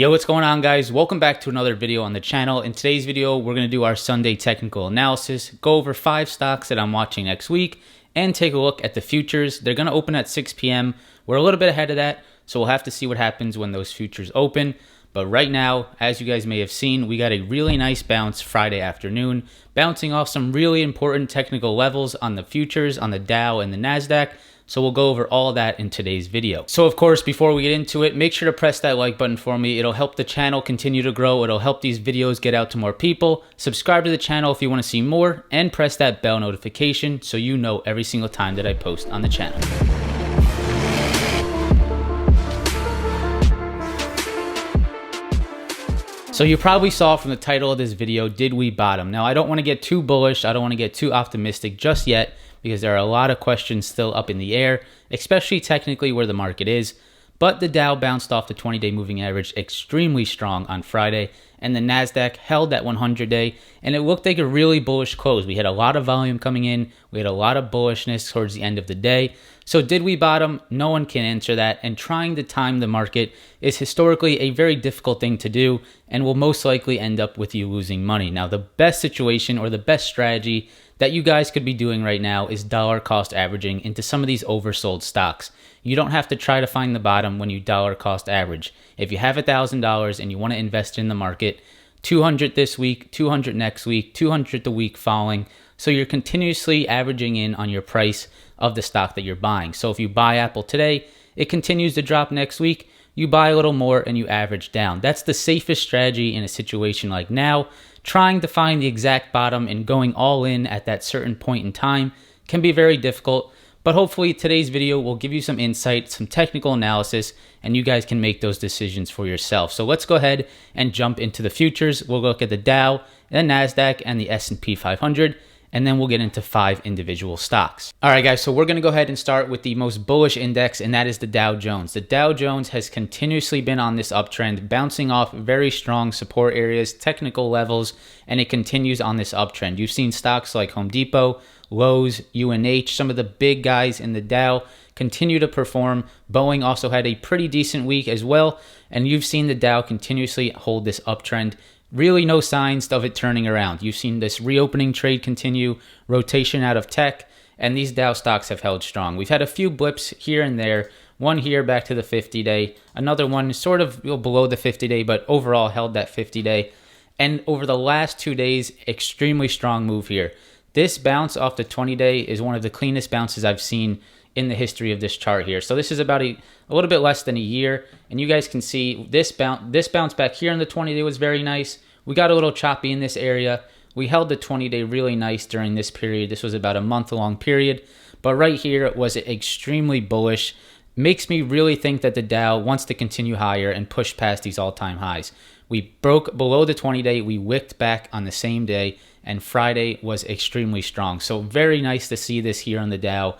Yo, what's going on, guys? Welcome back to another video on the channel. In today's video, we're going to do our Sunday technical analysis, go over 5 stocks that I'm watching next week, and take a look at the futures. They're going to open at 6 p.m. We're a little bit ahead of that, so we'll have to see what happens when those futures open. But right now, as you guys may have seen, we got a really nice bounce Friday afternoon, bouncing off some really important technical levels on the futures, on the Dow and the NASDAQ. So we'll go over all that in today's video. So of course, before we get into it, make sure to press that like button for me. It'll help the channel continue to grow. It'll help these videos get out to more people. Subscribe to the channel if you want to see more, and press that bell notification so you know every single time that I post on the channel. So you probably saw from the title of this video, did we bottom? Now, I don't want to get too bullish. I don't want to get too optimistic just yet, because there are a lot of questions still up in the air, especially technically where the market is. But the Dow bounced off the 20-day moving average extremely strong on Friday, and the NASDAQ held that 100-day, and it looked like a really bullish close. We had a lot of volume coming in. We had a lot of bullishness towards the end of the day. So did we bottom? No one can answer that, and trying to time the market is historically a very difficult thing to do, and will most likely end up with you losing money. Now, the best situation or the best strategy that you guys could be doing right now is dollar cost averaging into some of these oversold stocks. You don't have to try to find the bottom when you dollar cost average. If you have $1,000 and you want to invest in the market, 200 this week, 200 next week, 200 the week following. So you're continuously averaging in on your price of the stock that you're buying. So if you buy Apple today, it continues to drop next week, you buy a little more and you average down. That's the safest strategy in a situation like now. Trying to find the exact bottom and going all in at that certain point in time can be very difficult, but hopefully today's video will give you some insight, some technical analysis, and you guys can make those decisions for yourself. So let's go ahead and jump into the futures. We'll look at the Dow, the NASDAQ, and the S&P 500. And then we'll get into 5 individual stocks. All right, guys, so we're going to go ahead and start with the most bullish index, and that is the Dow Jones. The Dow Jones has continuously been on this uptrend, bouncing off very strong support areas, technical levels, and it continues on this uptrend. You've seen stocks like Home Depot, Lowe's, UNH, some of the big guys in the Dow continue to perform. Boeing also had a pretty decent week as well, and you've seen the Dow continuously hold this uptrend. Really no signs of it turning around. You've seen this reopening trade continue, rotation out of tech, and these Dow stocks have held strong. We've had a few blips here and there, one here back to the 50-day, another one sort of below the 50-day, but overall held that 50-day. And over the last 2 days, extremely strong move here. This bounce off the 20-day is one of the cleanest bounces I've seen in the history of this chart here. So this is about a little bit less than a year, and you guys can see this bounce back here on the 20-day was very nice. We got a little choppy in this area. We held the 20-day really nice during this period. This was about a month-long period, but right here it was extremely bullish. Makes me really think that the Dow wants to continue higher and push past these all-time highs. We broke below the 20-day. We wicked back on the same day, and Friday was extremely strong. So very nice to see this here on the Dow.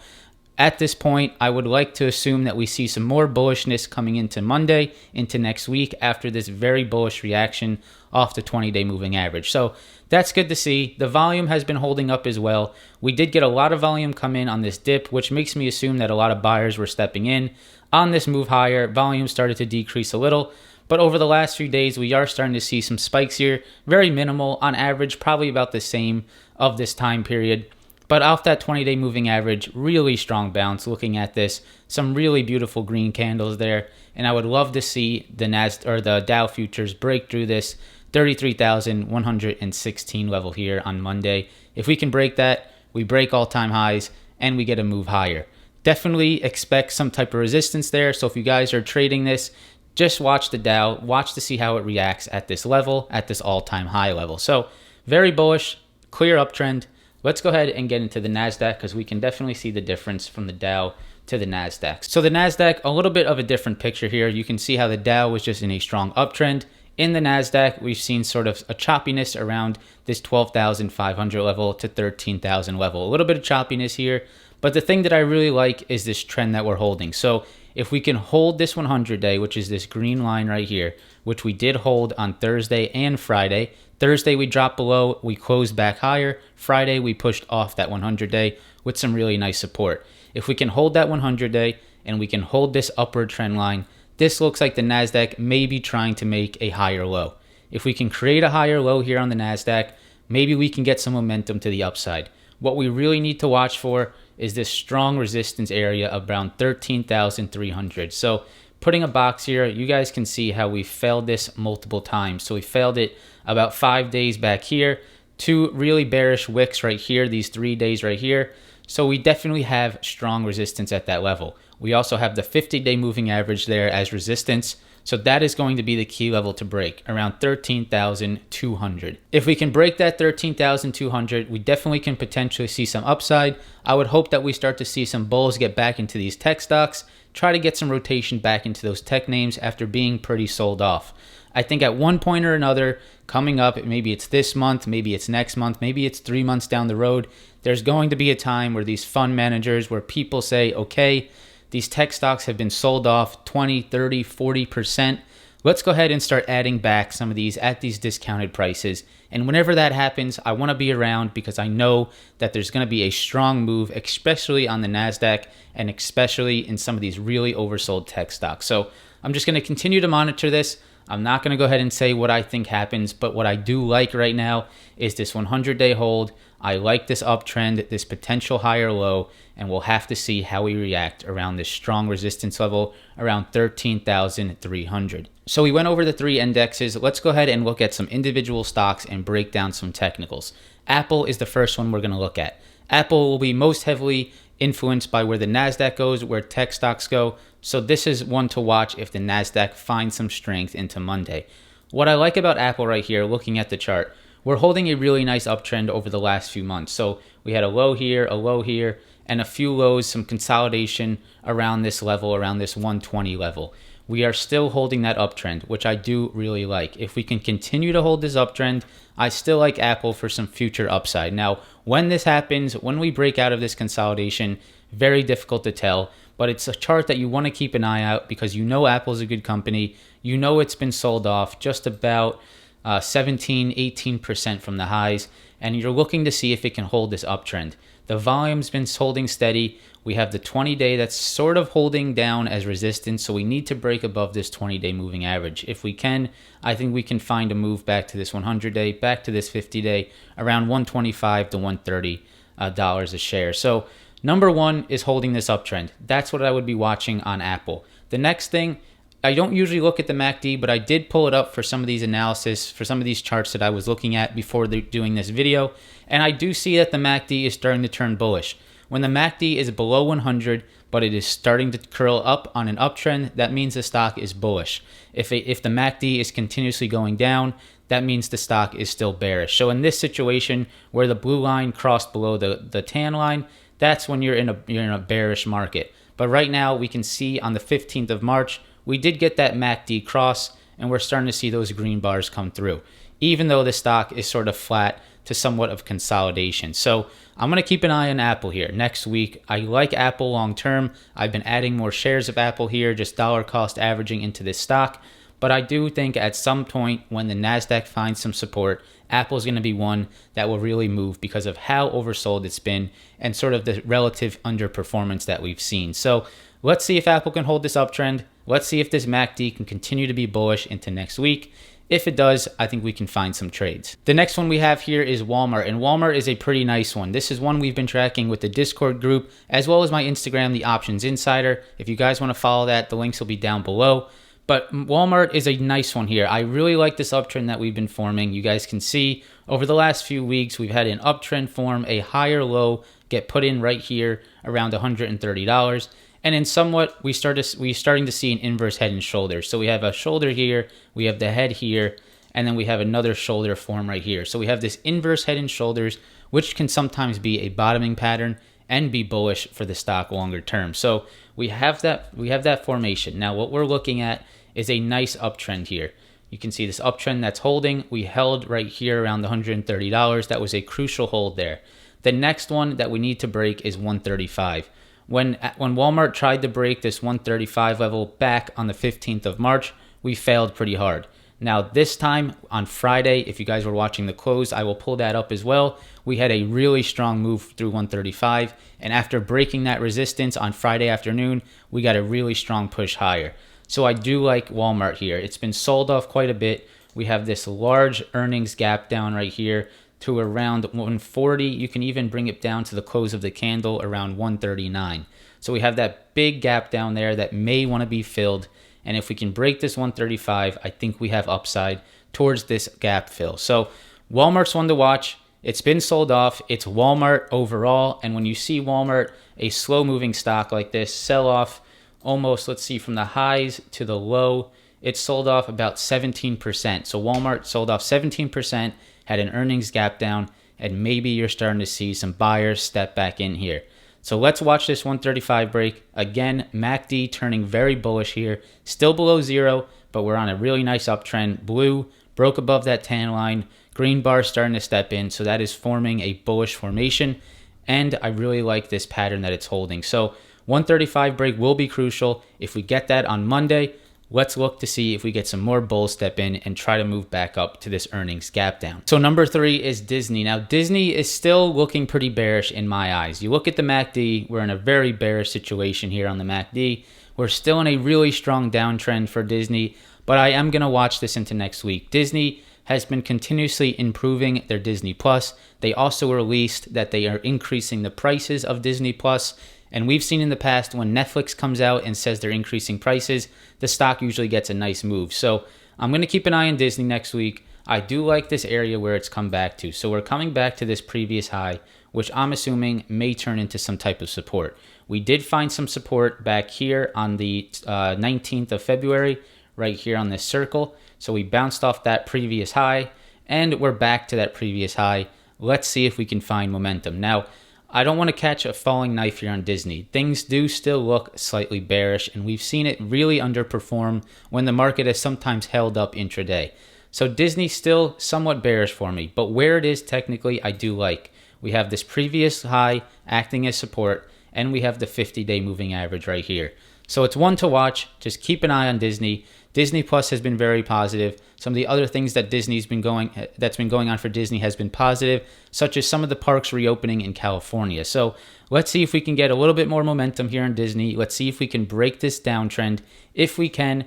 At this point, I would like to assume that we see some more bullishness coming into Monday, into next week, after this very bullish reaction off the 20-day moving average. So that's good to see. The volume has been holding up as well. We did get a lot of volume come in on this dip, which makes me assume that a lot of buyers were stepping in. On this move higher, volume started to decrease a little, but over the last few days, we are starting to see some spikes here. Very minimal, on average, probably about the same of this time period. But off that 20-day moving average, really strong bounce. Looking at this, some really beautiful green candles there, and I would love to see the the Dow futures break through this 33,116 level here on Monday. If we can break that, we break all-time highs and we get a move higher. Definitely expect some type of resistance there. So if you guys are trading this, just watch the Dow, watch to see how it reacts at this level, at this all-time high level. So very bullish, clear uptrend. Let's go ahead and get into the NASDAQ, because we can definitely see the difference from the Dow to the NASDAQ. So the NASDAQ, a little bit of a different picture here. You can see how the Dow was just in a strong uptrend. In the NASDAQ, we've seen sort of a choppiness around this 12,500 level to 13,000 level. A little bit of choppiness here, but the thing that I really like is this trend that we're holding. So if we can hold this 100-day, which is this green line right here, which we did hold on Thursday and Friday. Thursday we dropped below, we closed back higher. Friday we pushed off that 100-day with some really nice support. If we can hold that 100-day and we can hold this upward trend line, this looks like the NASDAQ may be trying to make a higher low. If we can create a higher low here on the NASDAQ, maybe we can get some momentum to the upside. What we really need to watch for is this strong resistance area of around 13,300. So putting a box here, you guys can see how we failed this multiple times. So we failed it about 5 days back here, 2 really bearish wicks right here, these 3 days right here. So we definitely have strong resistance at that level. We also have the 50-day moving average there as resistance. So that is going to be the key level to break, around 13,200. If we can break that 13,200, we definitely can potentially see some upside. I would hope that we start to see some bulls get back into these tech stocks, try to get some rotation back into those tech names after being pretty sold off. I think at one point or another coming up, maybe it's this month, maybe it's next month, maybe it's 3 months down the road, there's going to be a time where these fund managers, where people say, okay, these tech stocks have been sold off 20, 30, 40%. Let's go ahead and start adding back some of these at these discounted prices. And whenever that happens, I want to be around because I know that there's going to be a strong move, especially on the NASDAQ and especially in some of these really oversold tech stocks. So I'm just going to continue to monitor this. I'm not going to go ahead and say what I think happens, but what I do like right now is this 100-day hold. I like this uptrend, this potential higher low, and we'll have to see how we react around this strong resistance level around 13,300. So we went over the 3 indexes. Let's go ahead and look at some individual stocks and break down some technicals. Apple is the first one we're going to look at. Apple will be most heavily influenced by where the NASDAQ goes, where tech stocks go. So this is one to watch if the NASDAQ finds some strength into Monday. What I like about Apple right here, looking at the chart, we're holding a really nice uptrend over the last few months. So we had a low here, and a few lows, some consolidation around this level, around this 120 level. We are still holding that uptrend, which I do really like. If we can continue to hold this uptrend, I still like Apple for some future upside. Now, when this happens, when we break out of this consolidation, very difficult to tell, but it's a chart that you want to keep an eye out because you know Apple's a good company. You know it's been sold off just about 17, 18% from the highs, and you're looking to see if it can hold this uptrend. The volume's been holding steady. We have the 20-day that's sort of holding down as resistance, so we need to break above this 20-day moving average. If we can, I think we can find a move back to this 100-day, back to this 50-day, around $125 to $130 a share. So number one is holding this uptrend. That's what I would be watching on Apple. The next thing, I don't usually look at the MACD, but I did pull it up for some of these analysis, for some of these charts that I was looking at before doing this video. And I do see that the MACD is starting to turn bullish. When the MACD is below 100, but it is starting to curl up on an uptrend, that means the stock is bullish. If the MACD is continuously going down, that means the stock is still bearish. So in this situation where the blue line crossed below the tan line, that's when you're in a bearish market. But right now we can see on the 15th of March, we did get that MACD cross, and we're starting to see those green bars come through, even though the stock is sort of flat to somewhat of consolidation. So I'm going to keep an eye on Apple here next week. I like Apple long term. I've been adding more shares of Apple here, just dollar cost averaging into this stock. But I do think at some point when the NASDAQ finds some support, Apple is going to be one that will really move because of how oversold it's been and sort of the relative underperformance that we've seen. So let's see if Apple can hold this uptrend. Let's see if this MACD can continue to be bullish into next week. If it does, I think we can find some trades. The next one we have here is Walmart, and Walmart is a pretty nice one. This is one we've been tracking with the Discord group, as well as my Instagram, The Options Insider. If you guys want to follow that, the links will be down below. But Walmart is a nice one here. I really like this uptrend that we've been forming. You guys can see over the last few weeks, we've had an uptrend form, a higher low get put in right here around $130. And in somewhat, we're starting to see an inverse head and shoulders. So we have a shoulder here, we have the head here, and then we have another shoulder form right here. So we have this inverse head and shoulders, which can sometimes be a bottoming pattern and be bullish for the stock longer term. So we have that formation. Now what we're looking at is a nice uptrend here. You can see this uptrend that's holding. We held right here around the $130. That was a crucial hold there. The next one that we need to break is 135. When Walmart tried to break this 135 level back on the 15th of March, we failed pretty hard. Now this time on Friday, if you guys were watching the close, I will pull that up as well. We had a really strong move through 135, and after breaking that resistance on Friday afternoon, we got a really strong push higher. So I do like Walmart here. It's been sold off quite a bit. We have this large earnings gap down right here to around 140. You can even bring it down to the close of the candle around 139. So we have that big gap down there that may want to be filled. And if we can break this 135, I think we have upside towards this gap fill. So Walmart's one to watch. It's been sold off. It's Walmart overall. And when you see Walmart, a slow moving stock like this, sell off almost, let's see, from the highs to the low, it sold off about 17%. So Walmart sold off 17%, had an earnings gap down, and maybe you're starting to see some buyers step back in here. So let's watch this 135 break. Again, MACD turning very bullish here. Still below zero, but we're on a really nice uptrend. Blue broke above that tan line. Green bar starting to step in, so that is forming a bullish formation. And I really like this pattern that it's holding. So 135 break will be crucial. If we get that on Monday, let's look to see if we get some more bulls step in and try to move back up to this earnings gap down. So number 3 is Disney. Now, Disney is still looking pretty bearish in my eyes. You look at the MACD, we're in a very bearish situation here on the MACD. We're still in a really strong downtrend for Disney, but I am going to watch this into next week. Disney has been continuously improving their Disney Plus. They also released that they are increasing the prices of Disney Plus. And we've seen in the past when Netflix comes out and says they're increasing prices, the stock usually gets a nice move. So I'm going to keep an eye on Disney next week. I do like this area where it's come back to. So we're coming back to this previous high, which I'm assuming may turn into some type of support. We did find some support back here on the 19th of February, right here on this circle. So we bounced off that previous high, and we're back to that previous high. Let's see if we can find momentum. Now, I don't want to catch a falling knife here on Disney. Things do still look slightly bearish, and we've seen it really underperform when the market has sometimes held up intraday. So Disney's still somewhat bearish for me, but where it is technically, I do like. We have this previous high acting as support, and we have the 50-day moving average right here. So it's one to watch. Just keep an eye on Disney. Disney Plus has been very positive. Some of the other things that that's been going on for Disney has been positive, such as some of the parks reopening in California. So let's see if we can get a little bit more momentum here in Disney. Let's see if we can break this downtrend. If we can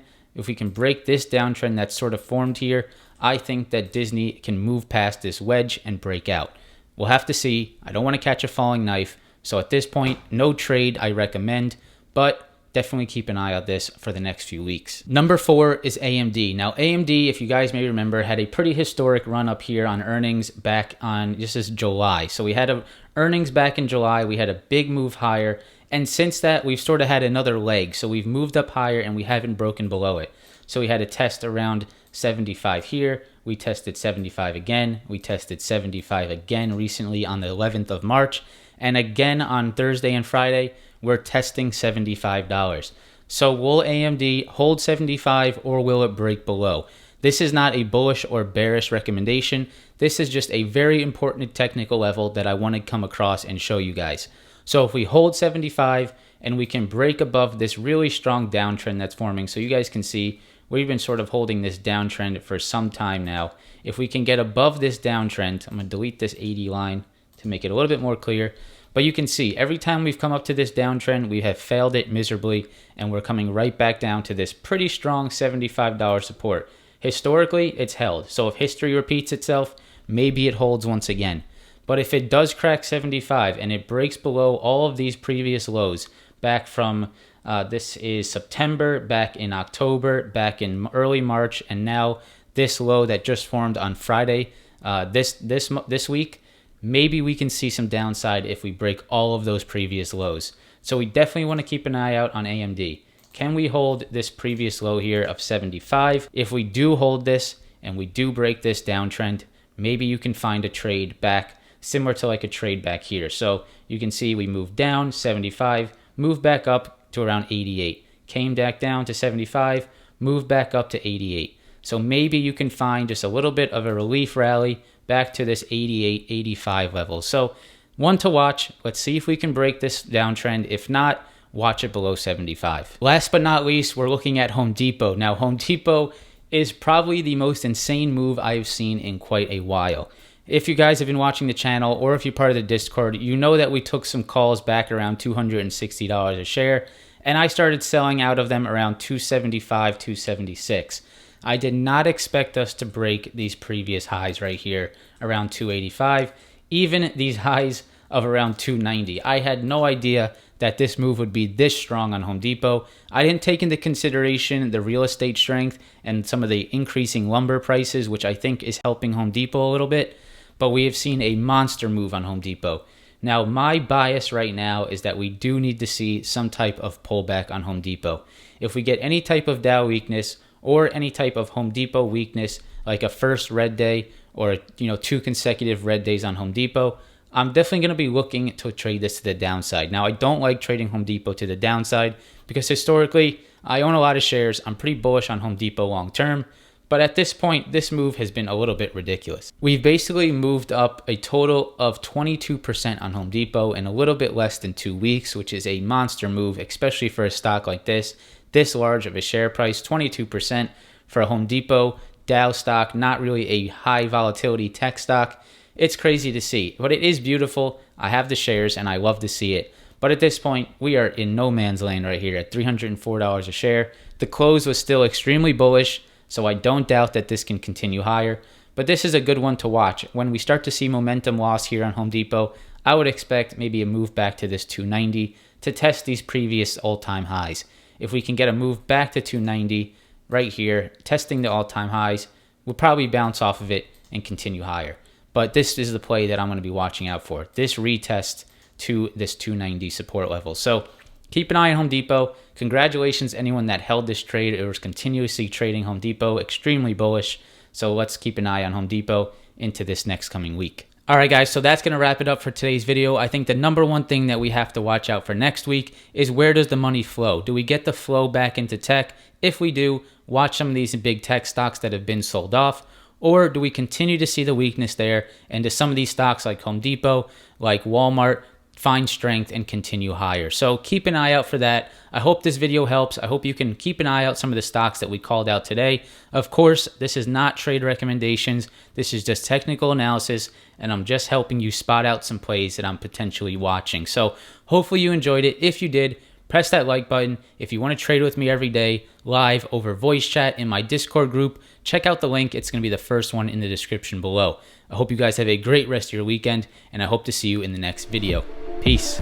break this downtrend that's sort of formed here, I think that Disney can move past this wedge and break out. We'll have to see. I don't want to catch a falling knife. So at this point, no trade I recommend, but definitely keep an eye on this for the next few weeks. Number 4 is AMD. Now, AMD, if you guys may remember, had a pretty historic run up here on earnings back on, this is July. So we had earnings back in July. We had a big move higher. And since that, we've sort of had another leg. So we've moved up higher and we haven't broken below it. So we had a test around 75 here. We tested 75 again. We tested 75 again recently on the 11th of March. And again on Thursday and Friday, we're testing $75. So will AMD hold 75 or will it break below? This is not a bullish or bearish recommendation. This is just a very important technical level that I want to come across and show you guys. So if we hold 75 and we can break above this really strong downtrend that's forming, so you guys can see we've been sort of holding this downtrend for some time now. If we can get above this downtrend, I'm going to delete this 80 line to make it a little bit more clear. But you can see every time we've come up to this downtrend, we have failed it miserably, and we're coming right back down to this pretty strong $75 support. Historically, it's held. So if history repeats itself, maybe it holds once again. But if it does crack 75 and it breaks below all of these previous lows back from this is September, back in October, back in early March, and now this low that just formed on Friday this week, maybe we can see some downside if we break all of those previous lows. So we definitely want to keep an eye out on AMD. Can we hold this previous low here of 75? If we do hold this and we do break this downtrend, maybe you can find a trade back similar to like a trade back here. So you can see we moved down 75, moved back up to around 88, came back down to 75, moved back up to 88. So maybe you can find just a little bit of a relief rally back to this 88, 85 level. So one to watch. Let's see if we can break this downtrend. If not, watch it below 75. Last but not least, we're looking at Home Depot. Now, Home Depot is probably the most insane move I've seen in quite a while. If you guys have been watching the channel or if you're part of the Discord, you know that we took some calls back around $260 a share. and I started selling out of them around 275, 276. I did not expect us to break these previous highs right here around 285, even these highs of around 290. I had no idea that this move would be this strong on Home Depot. I didn't take into consideration the real estate strength and some of the increasing lumber prices, which I think is helping Home Depot a little bit, but we have seen a monster move on Home Depot. Now, my bias right now is that we do need to see some type of pullback on Home Depot. If we get any type of Dow weakness or any type of Home Depot weakness, like a first red day or 2 consecutive red days on Home Depot, I'm definitely going to be looking to trade this to the downside. Now, I don't like trading Home Depot to the downside because historically, I own a lot of shares. I'm pretty bullish on Home Depot long term. But at this point, this move has been a little bit ridiculous. We've basically moved up a total of 22% on Home Depot in a little bit less than 2 weeks, which is a monster move, especially for a stock like this large of a share price. 22% for a Home Depot, Dow stock, not really a high volatility tech stock. It's crazy to see, but it is beautiful. I have the shares and I love to see it. But at this point, we are in no man's land right here at $304 a share. The close was still extremely bullish, so I don't doubt that this can continue higher. But this is a good one to watch. When we start to see momentum loss here on Home Depot, I would expect maybe a move back to this 290 to test these previous all-time highs. If we can get a move back to 290 right here, testing the all-time highs, we'll probably bounce off of it and continue higher. But this is the play that I'm going to be watching out for. This retest to this 290 support level. So keep an eye on Home Depot. Congratulations anyone that held this trade or was continuously trading Home Depot. Extremely bullish. So let's keep an eye on Home Depot into this next coming week. All right, guys, so that's going to wrap it up for today's video. I think the number one thing that we have to watch out for next week is where does the money flow? Do we get the flow back into tech? If we do, watch some of these big tech stocks that have been sold off. Or do we continue to see the weakness there and do some of these stocks like Home Depot, like Walmart, find strength and continue higher? So keep an eye out for that. I hope this video helps. I hope you can keep an eye out some of the stocks that we called out today. Of course, this is not trade recommendations. This is just technical analysis, and I'm just helping you spot out some plays that I'm potentially watching. So hopefully you enjoyed it. If you did, press that like button. If you want to trade with me every day live over voice chat in my Discord group, check out the link. It's going to be the first one in the description below. I hope you guys have a great rest of your weekend, and I hope to see you in the next video. Peace.